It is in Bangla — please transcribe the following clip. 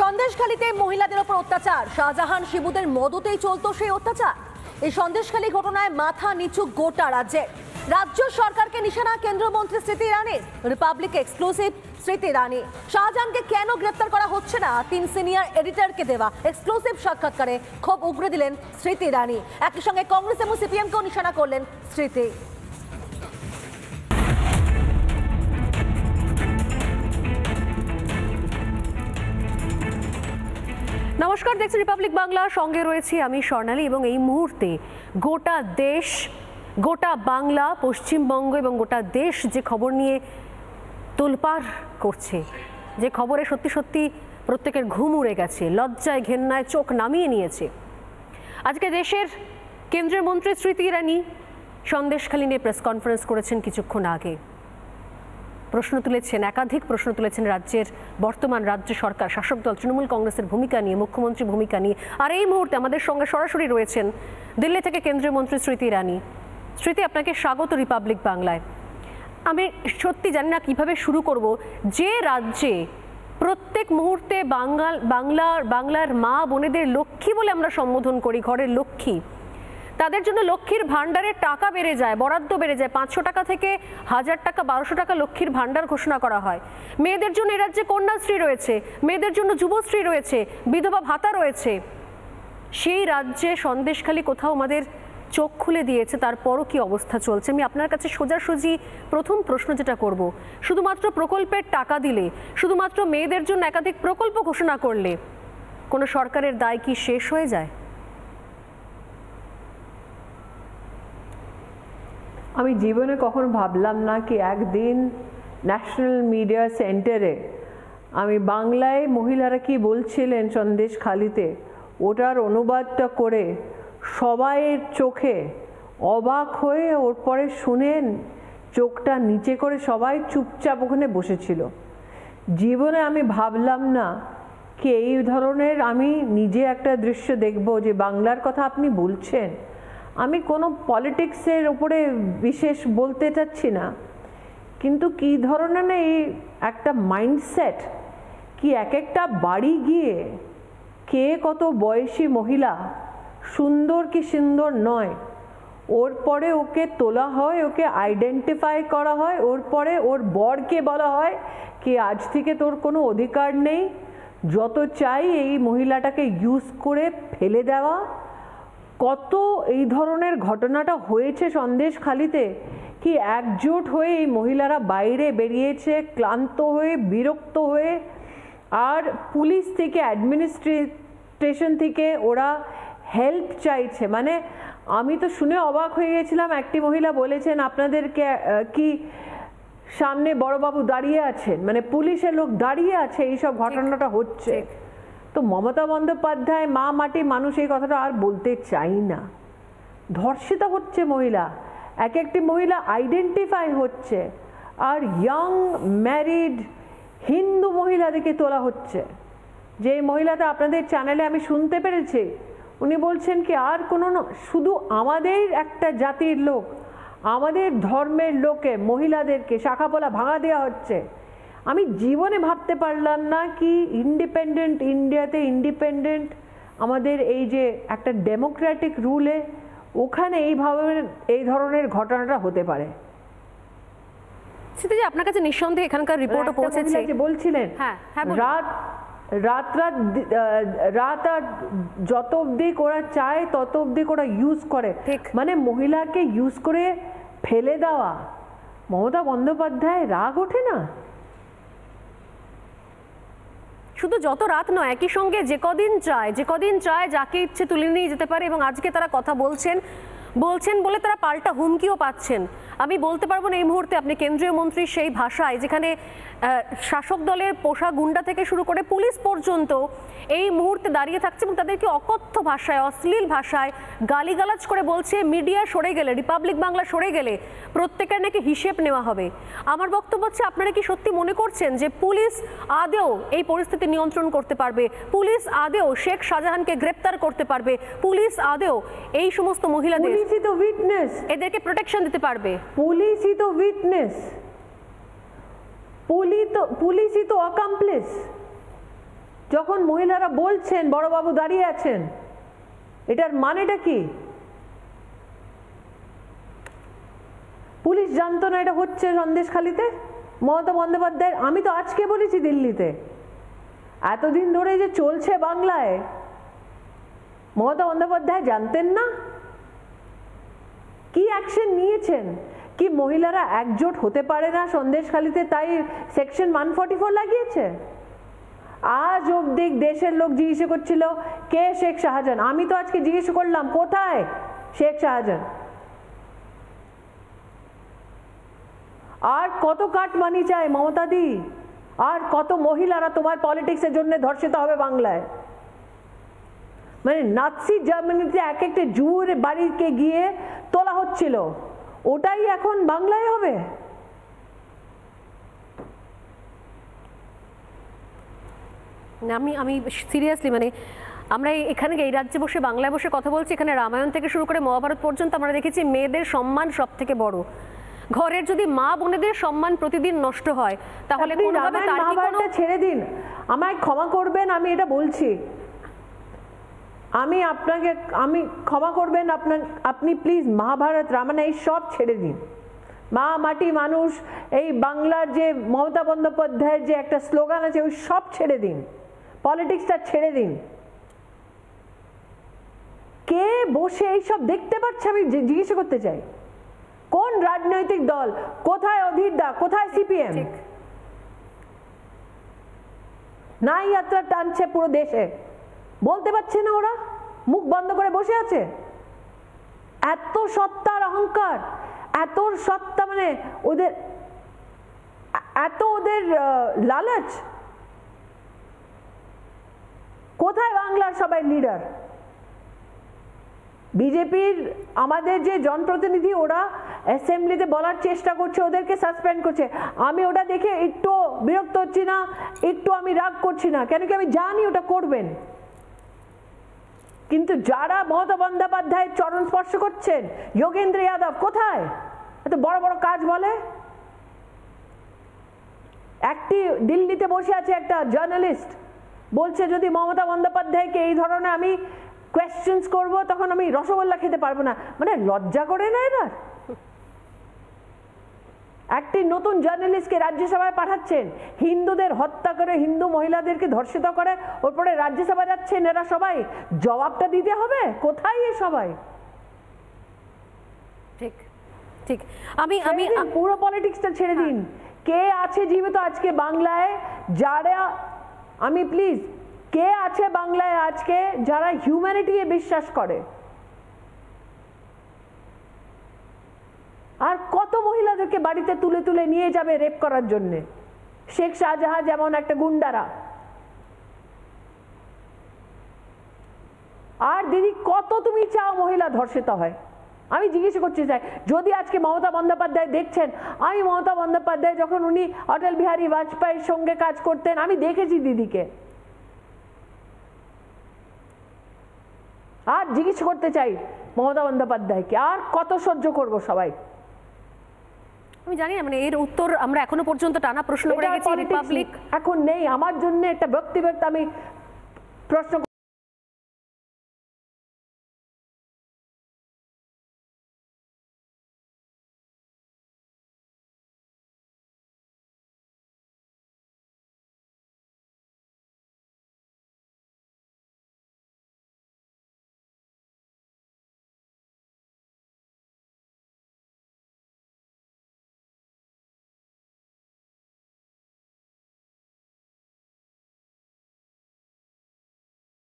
সন্দেশখালীতে মহিলাদের উপর অত্যাচার, শাহজাহান শিবুদের মদতেই চলতো সেই অত্যাচার। এই সন্দেশখালী ঘটনায় মাথা নিচু গোটা রাজ্যে। রাজ্য সরকারকে নিশানা কেন্দ্রমন্ত্রী স্মৃতি ইরানির। Republic exclusive Smriti Irani. শাহজাহানকে কেন গ্রেফতার করা হচ্ছে না, 3 সিনিয়র এডিটরকে দেওয়া এক্সক্লুসিভ সাক্ষাৎকারে ক্ষোভ উগরে দিলেন স্মৃতি ইরানি। একই সঙ্গে কংগ্রেস এবং সিপিএমকেও নিশানা করলেন স্মৃতি। নমস্কার, দেখছি রিপাবলিক বাংলা, সঙ্গে রয়েছি আমি স্বর্ণালী। এবং এই মুহূর্তে গোটা দেশ, গোটা বাংলা, পশ্চিমবঙ্গ এবং গোটা দেশ যে খবর নিয়ে তোলপাড় করছে, যে খবরে সত্যি সত্যি প্রত্যেকের ঘুম উড়ে গেছে, লজ্জায় ঘেন্নায় চোখ নামিয়ে নিয়েছে। আজকে দেশের কেন্দ্রীয় মন্ত্রী স্মৃতি ইরানি সন্দেশখালী নিয়ে প্রেস কনফারেন্স করেছেন কিছুক্ষণ আগে। প্রশ্ন তুলেছেন, একাধিক প্রশ্ন তুলেছেন রাজ্যের বর্তমান রাজ্য সরকার, শাসক দল তৃণমূল কংগ্রেসের ভূমিকা নিয়ে, মুখ্যমন্ত্রী ভূমিকা নিয়ে। আর এই মুহূর্তে আমাদের সঙ্গে সরাসরি রয়েছেন দিল্লি থেকে কেন্দ্রীয় মন্ত্রী স্মৃতি ইরানি। স্মৃতি, আপনাকে স্বাগত রিপাবলিক বাংলায়। আমি সত্যি জানি না কিভাবে শুরু করব। যে রাজ্যে প্রত্যেক মুহূর্তে বাংলার মা বোনেদের লক্ষ্মী বলে আমরা সম্বোধন করি, ঘরের লক্ষ্মী, তাদের জন্য লক্ষ্মীর ভাণ্ডারের টাকা বেড়ে যায়, বরাদ্দ বেড়ে যায়, 500 টাকা থেকে 1000 টাকা, 1200 টাকা লক্ষ্মীর ভাণ্ডার ঘোষণা করা হয়। মেয়েদের জন্য এ রাজ্যে কন্যাশ্রী রয়েছে, মেয়েদের জন্য যুবশ্রী রয়েছে, বিধবা ভাতা রয়েছে। সেই রাজ্যে সন্দেশখালী কোথাও আমাদের চোখ খুলে দিয়েছে, তারপরও কি অবস্থা চলছে? আমি আপনার কাছে সোজাসুজি প্রথম প্রশ্ন যেটা করব, শুধুমাত্র প্রকল্পের টাকা দিলে, শুধুমাত্র মেয়েদের জন্য একাধিক প্রকল্প ঘোষণা করলে কোনো সরকারের দায় কি শেষ হয়ে যায়? আমি জীবনে কখনো ভাবলাম না কি একদিন ন্যাশনাল মিডিয়া সেন্টারে আমি বাংলায় মহিলারা কি বলছিলেন সন্দেশখালীতে ওটার অনুবাদটা করে সবাইয়ের চোখে অবাক হয়ে ওর পরে শুনেন, চোখটা নিচে করে সবাই চুপচাপ ওখানে বসেছিল। জীবনে আমি ভাবলাম না কি এই ধরনের আমি নিজে একটা দৃশ্য দেখব, যে বাংলার কথা আপনি বলছেন। আমি কোনো পলিটিক্সের উপরে বিশেষ বলতে চাচ্ছি না, কিন্তু কী ধরনের না এই একটা মাইন্ডসেট, কি এক একটা বাড়ি গিয়ে কে কত বয়সী মহিলা সুন্দর কি সুন্দর নয়, ওর পরে ওকে তোলা হয়, ওকে আইডেন্টিফাই করা হয়, ওর পরে ওর বরকে বলা হয় কি আজ থেকে তোর কোনো অধিকার নেই, যত চাই এই মহিলাটাকে ইউজ করে ফেলে দেওয়া। কত এই ধরনের ঘটনাটা হয়েছে সন্দেশখালীতে, কি একজোট হয়ে এই মহিলারা বাইরে বেরিয়েছে ক্লান্ত হয়ে, বিরক্ত হয়ে। আর পুলিশ থেকে, অ্যাডমিনিস্ট্রেশন থেকে ওরা হেল্প চাইছে। মানে আমি তো শুনে অবাক হয়ে গেছিলাম। একটি মহিলা বলেছেন আপনাদেরকে কি সামনে বড়বাবু দাঁড়িয়ে আছেন, মানে পুলিশের লোক দাঁড়িয়ে আছে, এইসব ঘটনাটা হচ্ছে। তো মমতা বন্দ্যোপাধ্যায়, মা মাটি মানুষ, এই কথাটা আর বলতে চাই না। ধর্ষিত হচ্ছে মহিলা, এক একটি মহিলা আইডেন্টিফাই হচ্ছে, আর ইয়াং ম্যারিড হিন্দু মহিলাদেরকে তোলা হচ্ছে। যে মহিলাটা আপনাদের চ্যানেলে আমি শুনতে পেরেছি, উনি বলছেন কি আর কোনো শুধু আমাদের একটা জাতির লোক, আমাদের ধর্মের লোকে মহিলাদেরকে শাখাপলা ভাঙা দেওয়া হচ্ছে। আমি জীবনে ভাবতে পারলাম না কি ইন্ডিপেন্ডেন্ট ইন্ডিয়াতে, ইন্ডিপেন্ডেন্ট আমাদের এই যে একটা ডেমোক্রেটিক রুলে, ওখানে এইভাবে এই ধরনের ঘটনাটা হতে পারে। সেটা যে আপনার কাছে নিঃসন্দেহে এখানকার রিপোর্টও পৌঁছেছে, বলছিলেন রাত আর যত অবধি ওরা চায় তত অবধি ওরা ইউজ করে, মানে মহিলাকে ইউজ করে ফেলে দেওয়া। মমতা বন্দ্যোপাধ্যায় রাগ ওঠে না? শুধু যত রাত নয়, একই সঙ্গে যে কদিন চায় যাকে ইচ্ছে তুলে নিয়ে যেতে পারে। এবং আজকে তারা কথা বলছেন বলে তারা পাল্টা হুমকিও পাচ্ছেন। আমি বলতে পারবো না এই মুহূর্তে আপনি কেন্দ্রীয় মন্ত্রী সেই ভাষায়, যেখানে শাসক দলের পোষা গুন্ডা থেকে শুরু করে পুলিশ পর্যন্ত এই মুহূর্তে দাঁড়িয়ে থাকছে এবং তাদেরকে অকথ্য ভাষায়, অশ্লীল ভাষায় গালিগালাজ করে বলছে মিডিয়া সরে গেলে, রিপাবলিক বাংলা সরে গেলে প্রত্যেকের নাকি হিসেব নেওয়া হবে। আমার বক্তব্য হচ্ছে, আপনারা কি সত্যি মনে করছেন যে পুলিশ আদেও এই পরিস্থিতি নিয়ন্ত্রণ করতে পারবে? পুলিশ আদেও শেখ শাহজাহানকে গ্রেপ্তার করতে পারবে? পুলিশ আদেও এই সমস্ত মহিলাদের, পুলিশই তো উইটনেস, এদেরকে প্রোটেকশন দিতে পারবে? পুলিশই তো উইটনেস, পুলিশই তো অ্যাকমপ্লিস। যখন মহিলারা বলছেন বড়বাবু দাঁড়িয়ে আছেন, এটার মানেটা কি? পুলিশ জানতো না এটা হচ্ছে সন্দেশখালিতে? মমতা বন্দ্যোপাধ্যায়, আমি তো আজকে বলেছি দিল্লিতে, এতদিন ধরে যে চলছে বাংলায়, মমতা বন্দ্যোপাধ্যায় জানতেন না? কি অ্যাকশন নিয়েছেন? কি মহিলারা একজোট হতে পারে না সন্দেশখালিতে, তাই সেকশন 144 লাগিয়েছে? আজ অবধি দেশের লোক জিজ্ঞেস করছিল কে শেখ শাহজাহান। আমি তো আজকে জিজ্ঞেস করলাম কোথায় শেখ শাহজাহান? আর কত কাটমানি চায় মমতা দি? আর কত মহিলারা তোমার পলিটিক্সের জন্য ধর্ষিত হবে বাংলায়? মানে নাৎসি জার্মানিতে এক একটা জুর বাড়িকে গিয়ে তোলা হচ্ছিল, ওটাই এখন বাংলায় হবে? আমি সিরিয়াসলি মানে আমরা এখানে এই রাজ্যে বসে বাংলায় বসে কথা বলছি, এখানে রামায়ণ থেকে শুরু করে মহাভারত পর্যন্ত আমরা দেখেছি মেয়েদের সম্মান সব থেকে বড়। ঘরের যদি মা বোনেদের সম্মান প্রতিদিন নষ্ট হয় তাহলে কোনোভাবে তার কি কোনো... ছেড়ে দিন, আমায় ক্ষমা করবেন, আমি এটা বলছি, আমি ক্ষমা করবেন, আপনি প্লিজ মহাভারত রামায়ণ এই সব ছেড়ে দিন। মা মাটি মানুষ, এই বাংলার যে মমতা বন্দ্যোপাধ্যায়ের যে একটা স্লোগান আছে ওই সব ছেড়ে দিন, পলিটিক্সটা ছেড়ে দিন। কে বসে এইসব দেখতে পাচ্ছে আমি জিজ্ঞেস করতে চাই? কোন রাজনৈতিক দল? কোথায় অধীর দা? কোথায় সিপিএম? নাই যাত্রা টানছে পুরো দেশে, বলতে পারছে না, ওরা মুখ বন্ধ করে বসে আছে। এত সত্তার অহংকার, এত সত্তা, মানে ওদের লালচ। কোথায় বাংলার সবাই লিডার? বিজেপির আমাদের যে জনপ্রতিনিধি, ওরা অ্যাসেম্বলিতে বলার চেষ্টা করছে, ওদেরকে সাসপেন্ড করছে। আমি ওটা দেখে একটু বিরক্ত হচ্ছি না, একটু আমি রাগ করছি না, কেন কি আমি জানি ওটা করবেন। কিন্তু যারা মমতা বন্দ্যোপাধ্যায়ের চরণ স্পর্শ করছেন, যোগেন্দ্র যাদব কোথায়? এত বড় বড় কাজ বলে। একটি দিল্লিতে বসে আছে একটা জার্নালিস্ট, বলছে যদি মমতা বন্দ্যোপাধ্যায়কে এই ধরনের আমি কোয়েশ্চেন্স করব তখন আমি রসগোল্লা খেতে পারবো না। মানে লজ্জা করে না এবার? একটি নতুন জার্নালিস্টকে রাজ্যসভায় পাঠাচ্ছেন, হিন্দুদের হত্যা করে, হিন্দু মহিলাদেরকে ধর্ষিত করে, ওরপরে রাজ্যসভা যাচ্ছেন, এরা সবাই জবাবটা দিতে হবে। কোথায় এ সবাই? ঠিক ঠিক, আমি পুরো পলিটিক্সটা ছেড়ে দিন। কে আছে জীবিত আজকে বাংলায় যারা, আমি প্লিজ, কে আছে বাংলায় আজকে যারা হিউম্যানিটিকে বিশ্বাস করে? আর কত মহিলাদেরকে বাড়িতে তুলে তুলে নিয়ে যাবে রেপ করার জন্য? শেখ শাহজাহান যেমন একটা গুন্ডারা। আর দিদি কত তুমি চাও মহিলা ধর্ষিত হয়? আমি জিজ্ঞেস করতে চাই, যদি আজকে মমতা বন্দ্যোপাধ্যায় দেখছেন, আমি মমতা বন্দ্যোপাধ্যায় যখন উনি অটল বিহারী বাজপেয়ীর সঙ্গে কাজ করতেন, আমি দেখেছি দিদিকে। আর জিজ্ঞেস করতে চাই মমতা বন্দ্যোপাধ্যায়কে, আর কত সহ্য করব সবাই? আমি জানি না, মানে এর উত্তর আমরা এখনো পর্যন্ত টানা প্রশ্ন করে গেছি। রিপাবলিক এখন নেই আমার জন্য, একটা ব্যক্তিগত আমি প্রশ্ন